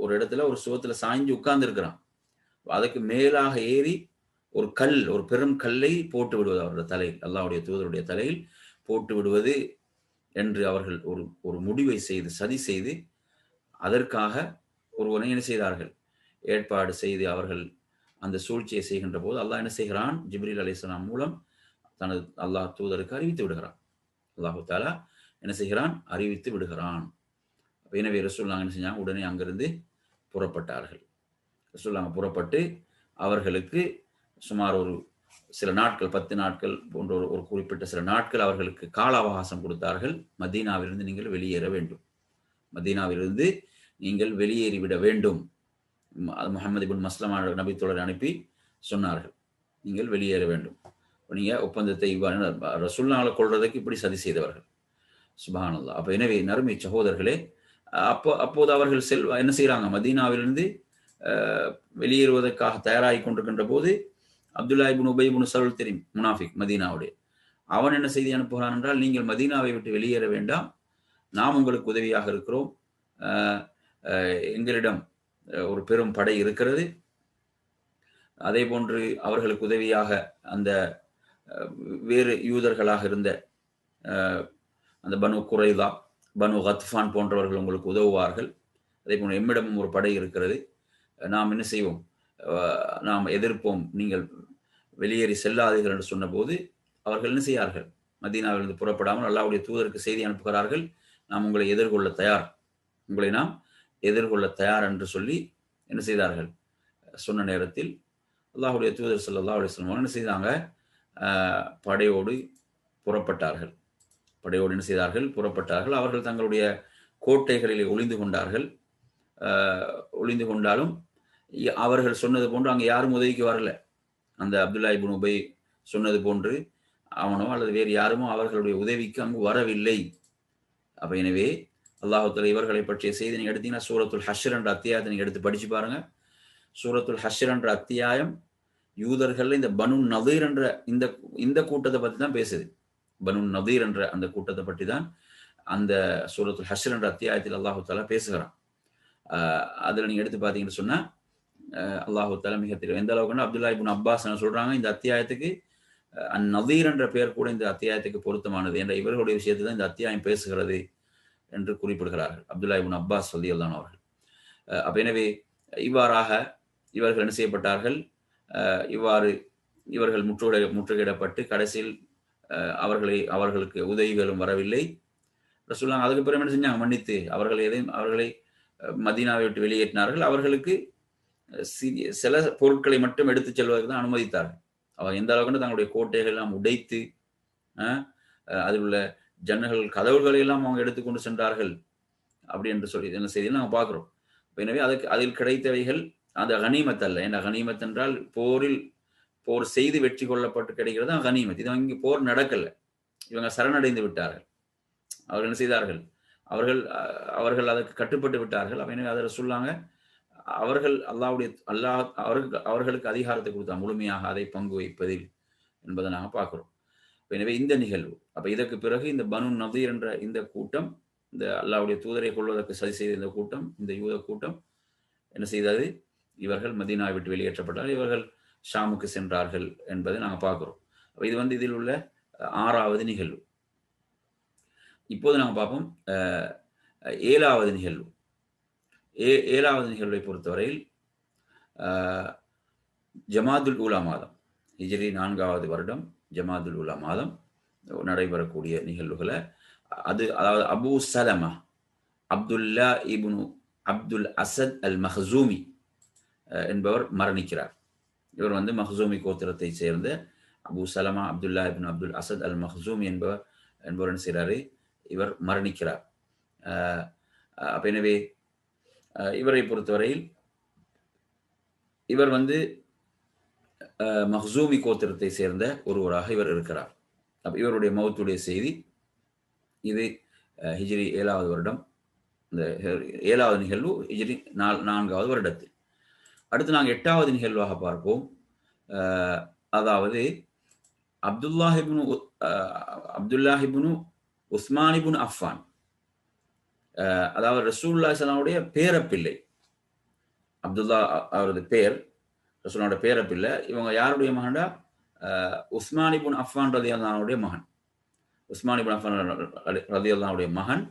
Speaker 1: ஒரு இடத்துல ஒரு சுவத்துல சாய்ஞ்சு உட்கார்ந்து இருக்கிறான். அதுக்கு மேலாக ஏறி ஒரு பெரும் கல்லை போட்டு விடுவது அவருடைய தலையில், அல்லாஹ்வுடைய தூதருடைய தலையில் போட்டு விடுவது என்று அவர்கள் ஒரு முடிவை செய்து, சதி செய்து, அதற்காக ஒருவனை என்ன செய்தார்கள், ஏற்பாடு செய்து அவர்கள் அந்த சூழ்ச்சியை செய்கின்ற போது அல்லாஹ் என்ன செய்கிறான், ஜிப்ரீல் அலைஹிஸ்ஸலாம் மூலம் தனது அல்லாஹ் தூதருக்கு அறிவித்து விடுகிறான். அல்லாஹு தஆலா என்ன செய்கிறான், அறிவித்து விடுகிறான். எனவே ரசூலுல்லாஹ் என்ன செஞ்சாங்க, உடனே அங்கிருந்து புறப்பட்டார்கள். ரசூலுல்லாஹ் புறப்பட்டு அவர்களுக்கு சுமார் ஒரு சில நாட்கள், 10 நாட்கள் போன்ற ஒரு குறிப்பிட்ட சில நாட்கள் அவர்களுக்கு கால அவகாசம் கொடுத்தார்கள். மதீனாவிலிருந்து நீங்கள் வெளியேற வேண்டும், மதீனாவிலிருந்து நீங்கள் வெளியேறிவிட வேண்டும். முஹம்மது இப்னு மஸ்லமா நபித்தோழரை அனுப்பி சொன்னார்கள், நீங்கள் வெளியேற வேண்டும். நீங்க ஒப்பந்தத்தை இவ்வாறு ரசூலுல்லாஹ்வை கொல்றதுக்கு இப்படி சதி செய்தவர்கள். சுப்ஹானல்லாஹ். அப்ப எனவே நறுமை சகோதரர்களே, அப்போது அவர்கள் என்ன செய்யறாங்க, மதீனாவிலிருந்து வெளியேறுவதற்காக தயாராகி கொண்டிருக்கின்ற போது அப்துல்லா இப்னு உபை இப்னு சலூல் தெரியும், முனாஃபிக் மதீனாவுடைய, அவன் என்ன செய்தி அனுப்புகிறான் என்றால், நீங்கள் மதீனாவை விட்டு வெளியேற வேண்டாம், நாம் உங்களுக்கு உதவியாக இருக்கிறோம், எங்களிடம் ஒரு பெரும் படை இருக்கிறது. அதே போன்று அவர்களுக்கு உதவியாக அந்த வேறு யூதர்களாக இருந்த அந்த பனு குரைதா, பனு கத்ஃபான் போன்றவர்கள் உங்களுக்கு உதவுவார்கள். அதே போன்று எம்மிடமும் ஒரு படை இருக்கிறது, நாம் என்ன செய்வோம், நாம் எதிர்ப்போம், நீங்கள் வெளியேறி செல்லாதீர்கள் என்று சொன்னபோது அவர்கள் என்ன செய்யார்கள், மதீனாவிலிருந்து புறப்படாமல் அல்லாஹ்வுடைய தூதருக்கு செய்தி அனுப்புகிறார்கள், நாம் உங்களை எதிர்கொள்ள தயார், உங்களை நாம் எதிர்கொள்ள தயார் என்று சொல்லி என்ன செய்தார்கள், சொன்ன நேரத்தில் அல்லாஹ்வுடைய தூதர் ஸல்லல்லாஹு அலைஹி வஸல்லம் என்ன செய்தாங்க, படையோடு புறப்பட்டார்கள். படையோடு என்ன செய்தார்கள், புறப்பட்டார்கள். அவர்கள் தங்களுடைய கோட்டைகளிலே ஒளிந்து கொண்டார்கள். ஒளிந்து கொண்டாலும் அவர்கள் சொன்னது போன்று அங்கே யாரும் உதவிக்கு வரல. அந்த அப்துல்லா இப்னு உபை சொன்னது போன்று அவனோ அல்லது வேறு யாருமோ அவர்களுடைய உதவிக்கு அங்கு வரவில்லை. அப்ப எனவே அல்லாஹ் தஆலா இவர்களை பற்றிய செய்தி நீங்க எடுத்தீங்கன்னா, சூரத்துல் ஹஷ்ர் என்ற அத்தியாயத்தை நீங்க எடுத்து படிச்சு பாருங்க. சூரத்துல் ஹஷ்ர் என்ற அத்தியாயம் யூதர்கள் இந்த பனு நதீர் என்ற இந்த கூட்டத்தை பத்தி தான் பேசுது. பனு நதீர் என்ற அந்த கூட்டத்தை பற்றி தான் அந்த சூரத்துல் ஹஷ்ர் என்ற அத்தியாயத்தில் அல்லாஹு தாலா பேசுகிறான். அதில் நீங்கள் எடுத்து பார்த்தீங்கன்னு சொன்னால் அல்லாஹு தாலா மிக தெரியும் எந்த அளவுக்குன்னா அப்துல்லா இப்னு அப்பாஸ் சொல்றாங்க, இந்த அத்தியாயத்துக்கு நதீர் என்ற பெயர் கூட இந்த அத்தியாயத்துக்கு பொருத்தமானது என்ற இவர்களுடைய விஷயத்தை தான் இந்த அத்தியாயம் பேசுகிறது என்று குறிப்பிடுகிறார்கள் அப்துல்லா இப்னு அப்பாஸ் ரலியல்லாஹு அவர்கள். அப்ப எனவே இவ்வாறாக இவர்கள் என்ன செய்யப்பட்டார்கள், இவ்வாறு இவர்கள் முற்றுகையிடப்பட்டு கடைசியில் அவர்களுக்கு உதவிகளும் வரவில்லை. ரசூலுல்லாஹ் அதுக்கு பிறகு என்ன செஞ்சாங்க, மன்னித்து அவர்களை மதீனாவை விட்டு வெளியேற்றினார்கள். அவர்களுக்கு சில பொருட்களை மட்டும் எடுத்துச் செல்வதற்கு தான் அனுமதித்தார்கள். அவர் எந்த அளவுக்கு தங்களுடைய கோட்டைகள் எல்லாம் உடைத்து அதில் உள்ள ஜன்னல்கள் கதவுகளை எல்லாம் அவங்க எடுத்துக்கொண்டு சென்றார்கள் அப்படி என்று சொல்லி என்ன செய்தியில் நாங்கள் பார்க்கிறோம். எனவே அதில் கிடைத்தவைகள் அந்த கனிமத் அல்ல. ஏன்னா கனிமத் என்றால் போர் செய்து வெற்றி கொள்ளப்பட்டு கிடைக்கிறது கனிமத். இது இங்கே போர் நடக்கல, இவங்க சரணடைந்து விட்டார்கள். அவர்கள் என்ன செய்தார்கள், அவர்கள் அதற்கு கட்டுப்பட்டு விட்டார்கள். எனவே அதை சொல்லாங்க, அவர்களுக்கு அதிகாரத்தை கொடுத்தா முழுமையாக அதை பங்கு வைப்பதில் என்பதை நாங்கள் பார்க்கிறோம். எனவே இந்த நிகழ்வு அப்ப இதற்கு பிறகு இந்த பனு நதீர் என்ற இந்த கூட்டம், இந்த அல்லாஹ்வுடைய தூதரை கொள்வதற்கு சதி செய்த இந்த கூட்டம், இந்த யூத கூட்டம் என்ன செய்தது, இவர்கள் மதீனாவை விட்டு வெளியேற்றப்பட்டார்கள், இவர்கள் ஷாமுக்கு சென்றார்கள் என்பதை நாங்கள் பார்க்கிறோம். இது இதில் உள்ள 6வது நிகழ்வு. இப்போது நாங்கள் பார்ப்போம் 7வது நிகழ்வு. 7வது நிகழ்வை பொறுத்தவரையில் ஜமாதுல் ஊலா மாதம், ஹிஜ்ரி 4வது வருடம் ஜமாதுல் ஊலா மாதம் நடைபெறக்கூடிய நிகழ்வுகளை அதாவது அபூ சலமா அப்துல்லா இப்னு அப்துல் அசத் அல் மஹ்சூமி என்பவர் மரணிக்கிறார். இவர் மஹ்சூமி கோத்திரத்தை சேர்ந்த அபூ சலமா அப்துல்லா இப்னு அப்துல் அசத் அல் மஹ்சூமி என்பவர் என்ன செய்கிறாரு, இவர் மரணிக்கிறார். எனவே இவரை பொறுத்தவரையில் இவர் மஹ்சூமி கோத்திரத்தை சேர்ந்த ஒருவராக இவர் இருக்கிறார். இவருடைய மௌத்துடைய செய்தி இது ஹிஜ்ரி 7வது வருடம், இந்த 7வது நிகழ்வு ஹிஜ்ரி 4வது வருடத்தில். அடுத்து நாங்கள் 8வது நிகழ்வாக பார்ப்போம். அதாவது அப்துல்லாஹ் இப்னு உஸ்மான் இப்னு அஃபான், அதாவது ரசூலுல்லாஹி ஸல்லல்லாஹு அலைஹி வஸல்லம் பேரப்பிள்ளை. அப்துல்லா அவரது பேர், ரசூலுல்லாஹ்வுடைய பேரப்பிள்ளை. இவங்க யாருடைய மகன்டா, உஸ்மான் இப்னு அஃபான் ரலியல்லாஹு அன்ஹுடைய மகன். உஸ்மான் இப்னு அஃபான் ரலியல்லாஹு அன்ஹுடைய மகன்.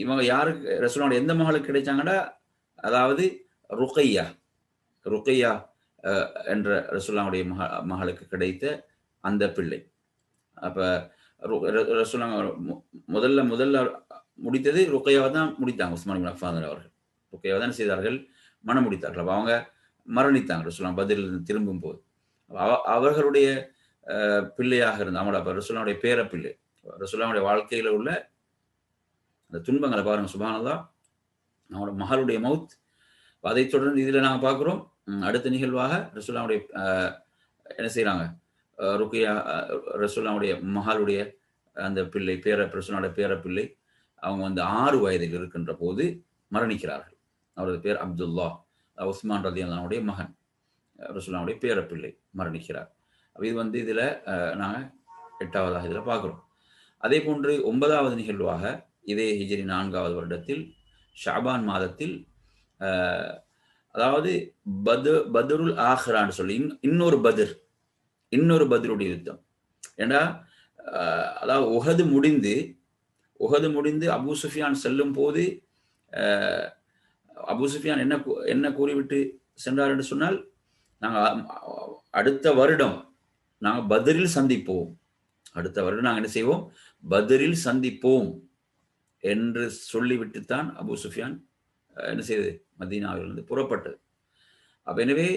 Speaker 1: இவங்க யாருக்கு ரசூலுல்லாஹ்வுடைய எந்த மகளுக்கு கிடைச்சாங்கடா, அதாவது ருக்கையா என்ற ரசூலுல்லாஹ்வுடைய மகளுக்கு கிடைத்த அந்த பிள்ளை. அப்ப ரசூலுல்லாஹ் முதல்ல முடித்தது ருக்கையாவை தான் முடித்தாங்க. உஸ்மான் இப்னு அஃபான் அவர்கள் ருக்கையாவை தான் செய்தார்கள், மனம் முடித்தார்கள். அப்ப அவங்க மரணித்தாங்க ரசூலுல்லாஹ் பதிலிருந்து திரும்பும் போது. அவர்களுடைய பிள்ளையாக இருந்த அவங்களோட ரசூலுல்லாஹ்வுடைய பேரப்பிள்ளை, ரசூலுல்லாஹ்வுடைய வாழ்க்கையில உள்ள அந்த துன்பங்களை பாருங்க, சுப்ஹானல்லாஹ். அவங்களோட மகளுடைய மவுத். அதைத் தொடர்ந்து இதில் நாங்கள் பார்க்குறோம், அடுத்த நிகழ்வாக ரசூலுல்லாஹ்வுடைய என்ன செய்கிறாங்க, ருக்கையா ரசூலுல்லாஹ்வுடைய மகளுடைய அந்த பிள்ளை ரசூலுல்லாஹ்வுடைய பேரப்பிள்ளை அவங்க 6 வயதில் இருக்கின்ற போது மரணிக்கிறார்கள். அவரது பேர் அப்துல்லா, உஸ்மான் ரலியல்லாஹு அன்ஹுடைய மகன், ரசூலுல்லாஹ்வுடைய பேரப்பிள்ளை மரணிக்கிறார். இது இதில் நாங்கள் 8வதாக இதில் பார்க்குறோம். அதே போன்று 9வது நிகழ்வாக இதே ஹிஜ்ரி 4வது வருடத்தில் ஷாபான் மாதத்தில், அதாவது பத்ருல் ஆஹ்ரான்னு சொல்லி இன்னொரு பத்ருடைய யுத்தம். ஏண்டா அதாவது உஹது முடிந்து அபூ சுஃபியான் செல்லும் போது அபூ சுஃபியான் என்ன கூறிவிட்டு சென்றார் என்று சொன்னால், நாங்கள் அடுத்த வருடம் நாங்கள் பத்ரில் சந்திப்போம், அடுத்த வருடம் நாங்கள் என்ன செய்வோம், பத்ரில் சந்திப்போம் என்று சொல்லிவிட்டுத்தான் அபூ சுஃபியான் என்ன செய்தது, மதீனாவிலிருந்து புறப்பட்டது. அப்ப எனவே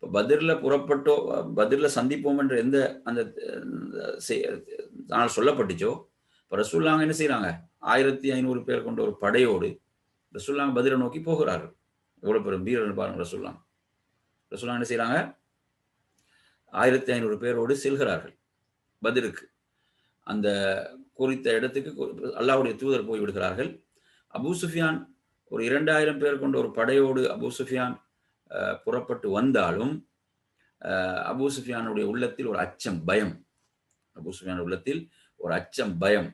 Speaker 1: பத்ரில் சந்திப்போம் என்ற எந்த அந்த நாள் சொல்லப்பட்டுச்சோ, இப்போ ரசூலுல்லாஹ் என்ன செய்யறாங்க, 1500 பேர் கொண்ட ஒரு படையோடு ரசூலுல்லாஹ் பத்ரை நோக்கி போகிறார்கள். எவ்வளவு பெரும் வீரர் பாருங்க. ரசூலுல்லாஹ் என்ன செய்யறாங்க, 1500 பேரோடு செல்கிறார்கள் பத்ருக்கு. அந்த குறித்த இடத்துக்கு அல்லாஹ்வுடைய தூதர் போய் விடுகிறார்கள். அபூ சுஃபியான் ஒரு 2000 பேர் கொண்ட ஒரு படையோடு அபூ சுஃபியான் புறப்பட்டு வந்தாலும் அபூ சுஃபியானுடைய உள்ளத்தில் ஒரு அச்சம், பயம். அபூ சுஃபியான் உள்ளத்தில் ஒரு அச்சம், பயம்.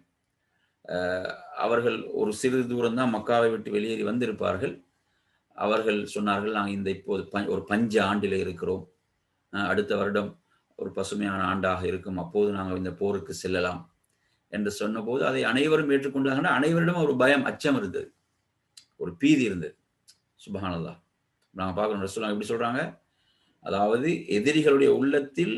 Speaker 1: அவர்கள் ஒரு சிறிது தூரம் தான் மக்காவை விட்டு வெளியேறி வந்திருப்பார்கள். அவர்கள் சொன்னார்கள், நாங்கள் இந்த இப்போது ஒரு பஞ்ச ஆண்டிலே இருக்கிறோம். அடுத்த வருடம் ஒரு பசுமையான ஆண்டாக இருக்கும். அப்போது நாங்கள் இந்த போருக்கு செல்லலாம் என்று சொன்னபோது அதை அனைவரும் ஏற்றுக்கொண்டாங்கன்னா, அனைவரிடம் ஒரு பயம், அச்சம் இருந்தது. ஒரு பீதி இருந்தது. சுப்ஹானல்லாஹ். நாங்க பார்க்கிறோம் ரசூலுல்லாஹ் எப்படி சொல்றாங்க? அதாவது எதிரிகளுடைய உள்ளத்தில்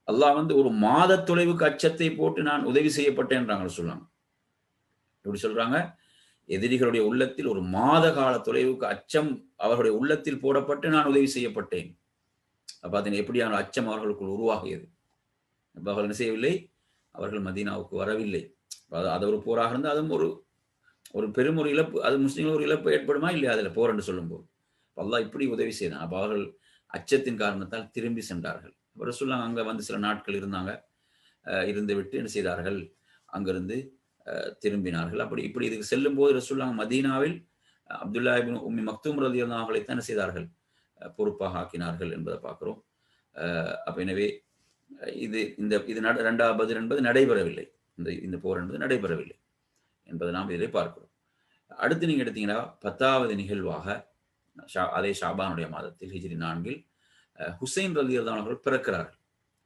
Speaker 1: அல்லாஹ் வந்து ஒரு மாத தொலைவுக்கு அச்சத்தை போட்டு நான் உதவி செய்யப்பட்டேன்றாங்க ரசூலுல்லாஹ். எப்படி சொல்றாங்க? எதிரிகளுடைய உள்ளத்தில் ஒரு மாத கால தொலைவுக்கு அச்சம் அவர்களுடைய உள்ளத்தில் போடப்பட்டு நான் உதவி செய்யப்பட்டேன். பார்த்தீங்கன்னா எப்படியான அச்சம் அவர்களுக்குள் உருவாகியது. அப்ப அவர்கள் என்ன செய்யவில்லை? அவர்கள் மதீனாவுக்கு வரவில்லை. அது ஒரு போராக இருந்தால் அதுவும் ஒரு ஒரு பெரும் ஒரு இழப்பு. அது முஸ்லீம்கள் ஒரு இழப்பு ஏற்படுமா இல்லையா அதில் போர் என்று சொல்லும்போது. அல்லாஹ் இப்படி உதவி செய்தான். அப்ப அவர்கள் அச்சத்தின் காரணத்தால் திரும்பி சென்றார்கள். ரசூலுல்லாஹ் அங்க வந்து சில நாட்கள் இருந்தாங்க. இருந்துவிட்டு என்ன செய்தார்கள்? அங்கிருந்து திரும்பினார்கள். அப்படி இப்படி இதுக்கு செல்லும்போது ரசூலுல்லாஹ் மதீனாவில் அப்துல்லா இப்னு உம்மி மக்தூம் ரலியல்லாஹு அன்ஹு அவர்களைத்தான் என்ன செய்தார்கள்? பொறுப்பாக ஆக்கினார்கள் என்பதை பார்க்கிறோம். அப்ப எனவே இது இந்த இது 2வது பத்ர் என்பது நடைபெறவில்லை. இந்த போர் என்பது நடைபெறவில்லை என்பதை நாம் இதிலே பார்க்கிறோம். அடுத்து நீங்க எடுத்தீங்கன்னா 10வது நிகழ்வாக அதே ஷாபானுடைய மாதத்தில் ஹிஜ்ரி 4 ஹுசைன் ரலியல்லாஹு அவர்கள் பிறக்கிறார்கள்.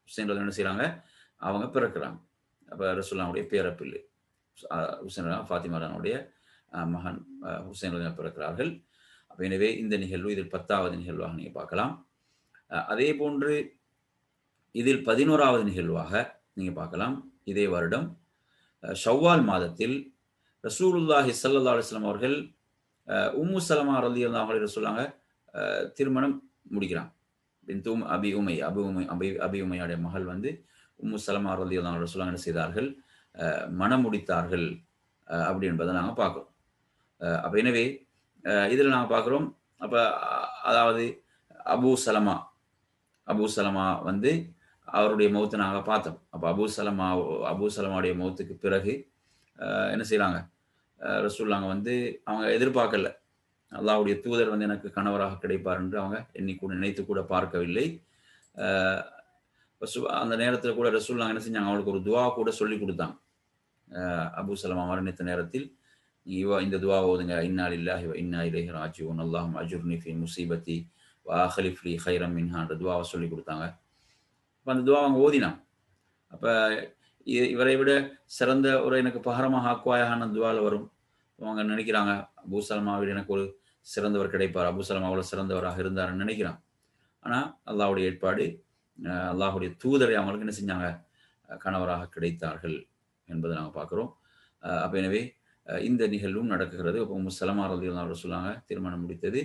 Speaker 1: ஹுசைன் ரலியல்லாஹு என்ன செய்றாங்க? அவங்க பிறக்கிறாங்க. அப்ப ரசூலுல்லாஹ்வுடைய பேரப்பிள்ளை ஹுசைன் ஃபாத்திமாவுடைய மகன் ஹுசைன் ரலியல்லாஹு பிறக்கிறார்கள். அப்ப எனவே இந்த நிகழ்வு இதில் 10வது நிகழ்வாக நீங்க பார்க்கலாம். அதே போன்று இதில் 11வது நிகழ்வாக நீங்க பார்க்கலாம். இதே வருடம் ஷவ்வால் மாதத்தில் ரசூலுல்லாஹி ஸல்லல்லாஹு அலைஹி வஸல்லம் அவர்கள் உம்மு சலமா ரலியல்லாஹு அன்ஹா சொல்றாங்க திருமணம் முடிக்கிறாங்க. பின்து அபி உமையாவுடைய மகள் வந்து உம்மு சலமா ரலியல்லாஹு அன்ஹா சொல்றாங்க என்ன செய்தார்கள்? மணம் முடித்தார்கள் அப்படி என்பதை நாங்க பார்க்கிறோம். அப்ப எனவே இதில் நாங்க பார்க்கிறோம். அப்ப அதாவது அபூ சலமா வந்து அவருடைய மௌத்தை நாங்க பார்த்தோம். அப்ப அபூ சலமாவுடைய மௌத்துக்கு பிறகு என்ன செய்றாங்க? ரசூலுல்லாஹ் வந்து அவங்க எதிர்பார்க்கல. அல்லாஹ்வுடைய தூதர் வந்து எனக்கு கணவராக கிடைப்பார் என்று அவங்க நினைத்து கூட பார்க்கவில்லை. அந்த நேரத்தில் கூட ரசூலுல்லாஹ் என்ன செஞ்சாங்க? அவங்களுக்கு ஒரு துஆ கூட சொல்லிக் கொடுத்தாங்க. அபூ சலமா மரணித்த நேரத்தில் இந்த துஆ ஓதுங்க. இன்னா லில்லாஹி வ இன்னா இலைஹி ராஜிஊன். அல்லாஹும்ம அஜுர்னி ஃபீ முஸீபத்தி வ அக்லிஃப் லீ கைரம் மின்ஹா என்ற துஆவை சொல்லிக் கொடுத்தாங்க. அப்ப அந்த துஆ அவங்க ஓதினாங்க. அப்ப இவரை விட சிறந்த ஒரு எனக்கு பகரமாக ஆக்குவாயான துஆல வரும். அவங்க நினைக்கிறாங்க அபூ சலமாவை விட எனக்கு ஒரு சிறந்தவர் கிடைப்பார். அபூ சலமா அவ்வளவு சிறந்தவராக இருந்தார்னு நினைக்கிறாங்க. ஆனா அல்லாஹ்வுடைய ஏற்பாடு, அல்லாஹ்வுடைய தூதரை அவங்களுக்கு என்ன செஞ்சாங்க? கணவராக கிடைத்தார்கள் என்பதை நாங்கள் பார்க்கிறோம். அப்ப எனவே இந்த நிகழ்வும் நடக்குகிறது. உம்மு சலமா ரலியல்லாஹு அன்ஹா சொல்றாங்க திருமணம் முடித்தது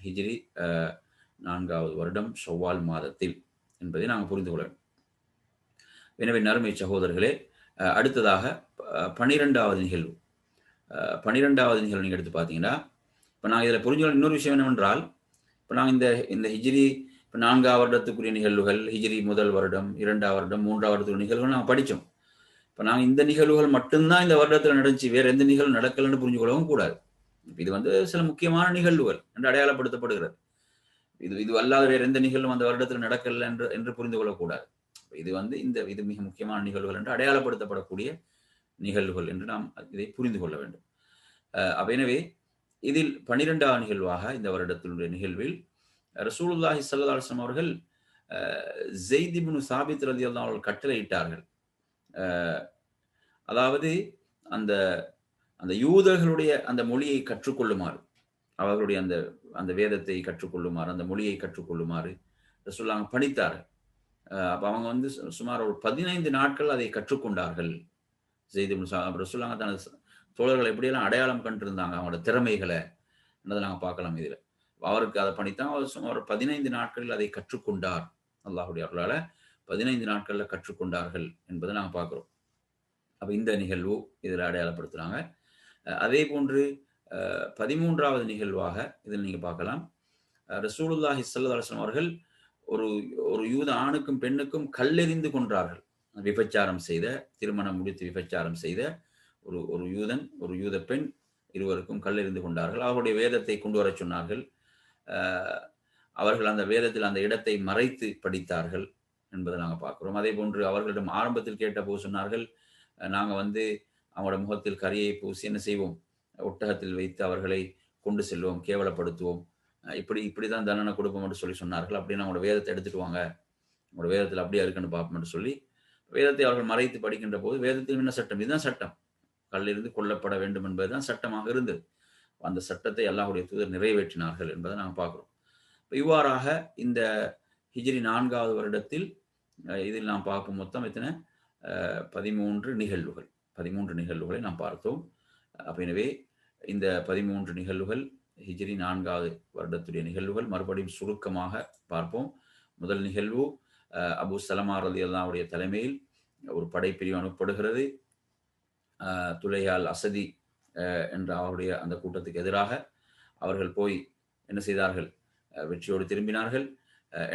Speaker 1: ஹிஜ்ரி 4வது வருடம் ஷவ்வால் மாதத்தில் என்பதை நாங்கள் புரிந்து கொள்ள வேண்டும். எனவே நறுமை சகோதரர்களே, அடுத்ததாக 12வது நிகழ்வு. 12வது நிகழ்வு நீங்க எடுத்து பார்த்தீங்கன்னா, இப்ப நான் இதில் புரிஞ்சுக்கொள்ள இன்னொரு விஷயம் என்னவென்றால், இப்ப நாங்கள் இந்த ஹிஜ்ரி 4வது வருடத்துக்குரிய நிகழ்வுகள், ஹிஜ்ரி முதல் வருடம், 2வது வருடம், 3வது வருடத்துக்குரிய நிகழ்வுகள் நாங்கள் படித்தோம். இப்ப நாங்கள் இந்த நிகழ்வுகள் மட்டும்தான் இந்த வருடத்தில் நடந்துச்சு, வேற எந்த நிகழ்வு நடக்கலன்னு புரிஞ்சு கொள்ளவும் கூடாது. இது வந்து சில முக்கியமான நிகழ்வுகள் என்று அடையாளப்படுத்தப்படுகிறது. இது அல்லாத வேற எந்த நிகழ்வும் அந்த வருடத்தில் நடக்கல என்று புரிந்து கொள்ளக்கூடாது. இது வந்து இது மிக முக்கியமான நிகழ்வுகள் என்று அடையாளப்படுத்தப்படக்கூடிய நிகழ்வுகள் என்று நாம் இதை புரிந்து கொள்ள வேண்டும். அப்ப எனவே இதில் 12வது நிகழ்வாக இந்த வருடத்தினுடைய நிகழ்வில் ரசூலுல்லாஹி ஸல்லல்லாஹு அலைஹி வஸல்லம் அவர்கள் ஸெய்த் இப்னு சாபித் ரலியல்லாஹு அன்ஹு கட்டளையிட்டார்கள். அதாவது அந்த யூதர்களுடைய அந்த மொழியை கற்றுக்கொள்ளுமாறு, அவர்களுடைய அந்த வேதத்தை கற்றுக்கொள்ளுமாறு, அந்த மொழியை கற்றுக்கொள்ளுமாறு ரசூலுல்லாஹ் பணித்தார்கள். அப்ப அவங்க வந்து சுமார் ஒரு 15 நாட்கள் அதை கற்றுக்கொண்டார்கள். ஸெய்த் இப்னு ரசூலுல்லாஹ் தனது தோழர்களை எப்படியெல்லாம் அடையாளம் கண்டிருந்தாங்க, அவங்களோட திறமைகளை என்பதை நாங்கள் பார்க்கலாம். இதில் அவருக்கு அதை பணித்தான். அவர் சுமார் 15 நாட்களில் அதை கற்றுக்கொண்டார். அல்லாஹ்வுடைய அருளால 15 நாட்களில் கற்றுக்கொண்டார்கள் என்பதை நாங்கள் பார்க்கிறோம். அப்ப இந்த நிகழ்வு இதில் அடையாளப்படுத்துறாங்க. அதே போன்று 13வது நிகழ்வாக இதில் நீங்க பார்க்கலாம். ரசூலுல்லாஹி ஸல்லல்லாஹு அலைஹி வஸல்லம் அவர்கள் ஒரு யூத ஆணுக்கும் பெண்ணுக்கும் கல்லெறிந்து கொன்றார்கள். விபச்சாரம் செய்த, திருமணம் முடித்து விபச்சாரம் செய்த ஒரு யூதன், ஒரு யூத பெண் இருவருக்கும் கல்லெறிந்து கொண்டார்கள். அவருடைய வேதத்தை கொண்டு வர சொன்னார்கள். அவர்கள் அந்த வேதத்தில் அந்த இடத்தை மறைத்து படித்தார்கள் என்பதை நாங்கள் பார்க்கிறோம். அதே போன்று அவர்களிடம் ஆரம்பத்தில் கேட்டபோது சொன்னார்கள், நாங்கள் அவங்களோட முகத்தில் கரியை பூசி என்ன செய்வோம், ஒட்டகத்தில் வைத்து அவர்களை கொண்டு செல்வோம், கேவலப்படுத்துவோம், இப்படிதான் தண்டனை கொடுப்போம் என்று சொன்னார்கள். அப்படின்னு அவங்களோட வேதத்தை எடுத்துட்டு வாங்க, உங்களோட வேதத்தில் அப்படியே இருக்குன்னு பார்ப்போம் என்று சொல்லி வேதத்தை அவர்கள் மறைத்து படிக்கின்ற போது, வேதத்தில் என்ன சட்டம், இதுதான் சட்டம், கல்லிருந்து கொல்லப்பட வேண்டும் என்பதுதான் சட்டமாக இருந்தது. அந்த சட்டத்தை அல்லாஹ்வுடைய தூதர் நிறைவேற்றினார்கள் என்பதை நாங்கள் பார்க்கிறோம். இவ்வாறாக இந்த ஹிஜ்ரி 4வது வருடத்தில் இதில் நாம் பார்க்கும் மொத்தம் எத்தனை 13 நிகழ்வுகளை நாம் பார்த்தோம். எனவே இந்த 13 நிகழ்வுகள் ஹிஜ்ரி 4வது வருடத்துடைய நிகழ்வுகள். மறுபடியும் சுருக்கமாக பார்ப்போம். முதல் நிகழ்வு, அபு சலமா ரலியல்லாஹு அன்ஹுடைய தலைமையில் ஒரு படைப்பிரிவு அனுப்பப்படுகிறது. துலையால் அசதி என்ற அவருடைய அந்த கூட்டத்துக்கு எதிராக அவர்கள் போய் என்ன செய்தார்கள், வெற்றியோடு திரும்பினார்கள்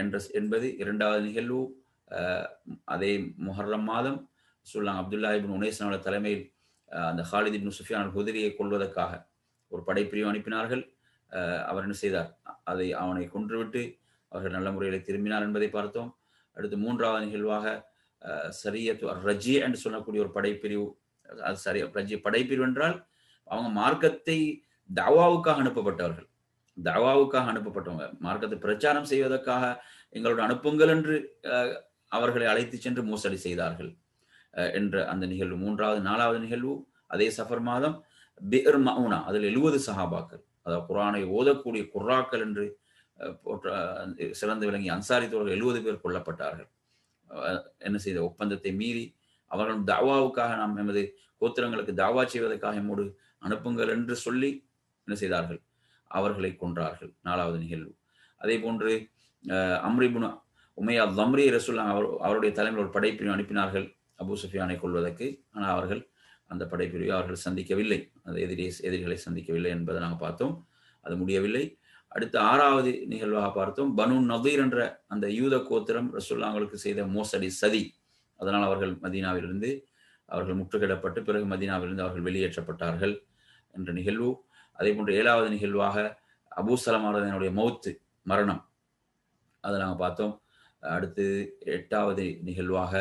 Speaker 1: என்பது இரண்டாவது நிகழ்வு. அதே முஹர்ரம் மாதம் சுல்லாங் அப்துல்லா இப்னு உனைஸ் தலைமையில் அந்த ஹாலித் இப்னு சுஃபியான் அல் ஹுதரியை கொள்வதற்காக ஒரு படைப்பிரிவு அனுப்பினார்கள். அவர் என்ன செய்தார், அவனை கொன்றுவிட்டு அவர்கள் நல்ல முறையில் திரும்பினார் என்பதை பார்த்தோம். அடுத்து மூன்றாவது நிகழ்வாக சரியத்து ரஜி என்று சொல்லக்கூடிய ஒரு படைப்பிரிவு. அது சரி, படைப்பிரிவு என்றால் அவங்க மார்க்கத்தை தாவாவுக்காக அனுப்பப்பட்டவங்க, மார்க்கத்தை பிரச்சாரம் செய்வதற்காக எங்களோட அனுப்புங்கள் என்று அவர்களை அழைத்து சென்று மோசடி செய்தார்கள் என்ற அந்த நிகழ்வு மூன்றாவது. நாலாவது நிகழ்வு அதே சஃபர் மாதம் பிர் மவுனா, அதில் 70 சஹாபாக்கள், அதாவது குர்ஆனை ஓதக்கூடிய குர்ராக்கள் என்று சிறந்து விளங்கிய அன்சாரி தோழர்கள் 70 பேர் கொல்லப்பட்டார்கள். என்ன செய்த, ஒப்பந்தத்தை மீறி அவர்கள் தாவாவுக்காக நாம் எமது கோத்திரங்களுக்கு தாவா செய்வதற்காக எம்மோடு அனுப்புங்கள் என்று சொல்லி என்ன செய்தார்கள், அவர்களை கொன்றார்கள். நாலாவது நிகழ்வு. அதே போன்று அம்ரிபுன் உமையா லம்ரி ரசூலுல்லாஹ் அவருடைய தலைமையில் ஒரு படைப்பிரிவு அனுப்பினார்கள் அபூ சுஃபியானை கொள்வதற்கு. ஆனால் அவர்கள் அந்த படைப்பிரிவை அவர்கள் சந்திக்கவில்லை, அந்த எதிரிகளை சந்திக்கவில்லை என்பதை நாங்கள் பார்த்தோம். அது முடியவில்லை. அடுத்த ஆறாவது நிகழ்வாக பார்த்தோம், பனு நதீர் என்ற அந்த யூத கோத்திரம் ரசூலுல்லாஹ் அவர்களுக்கு செய்த மோசடி சதி. அதனால் அவர்கள் மதீனாவிலிருந்து அவர்கள் முற்றுகையிடப்பட்டு பிறகு மதீனாவிலிருந்து அவர்கள் வெளியேற்றப்பட்டார்கள் என்ற நிகழ்வு. அதே போன்று ஏழாவது நிகழ்வாக அபூ சலமா ரலியல்லாஹு மௌத்து, மரணம், அதை நாங்கள் பார்த்தோம். அடுத்து எட்டாவது நிகழ்வாக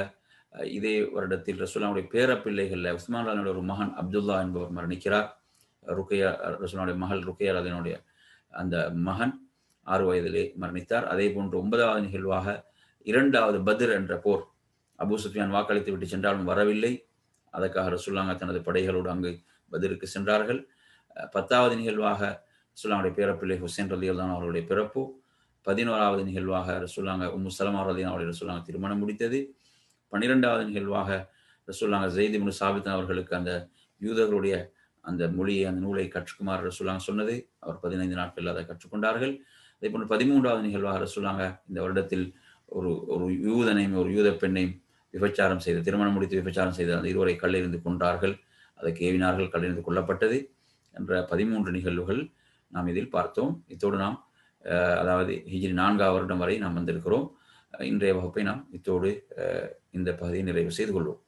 Speaker 1: இதே வருடத்தில் ரசூலுல்லாஹ்வுடைய பேரப்பிள்ளைகளில் உஸ்மான் ரலியல்லாஹு ஒரு மகன் அப்துல்லா என்பவர் மரணிக்கிறார். ருக்கையா ரசூலுல்லாஹ்வுடைய மகள் ருக்கையா ரலியல்லாஹு அந்த மகன் 6 வயதிலே மரணித்தார். அதே போன்று 9வது நிகழ்வாக இரண்டாவது பத்ர் என்ற போர். அபூ சுஃபியான் வாக்களித்து விட்டு சென்றாலும் வரவில்லை. அதற்காக ரசூலுல்லாஹ் தனது படைகளோடு அங்கு பத்ருக்கு சென்றார்கள். 10வது நிகழ்வாக ரசூலுல்லாஹ்வுடைய பேரப்பிள்ளை ஹுசைன் ரலியல்லாஹு அவருடைய பிறப்பு. 11வது நிகழ்வாக ரசூலுல்லாஹ் உம்மு சலமா ரலியல்லாஹு ரசூலுல்லாஹ் திருமணம் முடித்தது. 12வது நிகழ்வாக ரசூலுல்லாஹ் ஸைத் இப்னு சாபித் அவர்களுக்கு அந்த யூதர்களுடைய அந்த மொழியை, அந்த நூலை கற்றுக்குமாறு ரசூலுல்லாஹ் சொன்னது. அவர் 15 நாட்கள் அதை கற்றுக்கொண்டார்கள். அதே போன்று 13வது நிகழ்வாக ரசூலுல்லாஹ் இந்த வருடத்தில் ஒரு யூதனையும் ஒரு யூத பெண்ணையும் விபச்சாரம் செய்து, திருமணம் முடித்து விபச்சாரம் செய்த அந்த இருவரை கல்லிருந்து கொன்றார்கள், அதை கேவினார்கள், கல்லிருந்து கொல்லப்பட்டது என்ற 13 நிகழ்வுகள் நாம் இதில் பார்த்தோம். இத்தோடு நாம் அதாவது ஹிஜ்ரி 4வது வருடம் வரை நாம் வந்திருக்கிறோம். இன்றைய வகுப்பை நாம் இத்தோடு இந்த பகுதியை நிறைவு செய்து கொள்வோம்.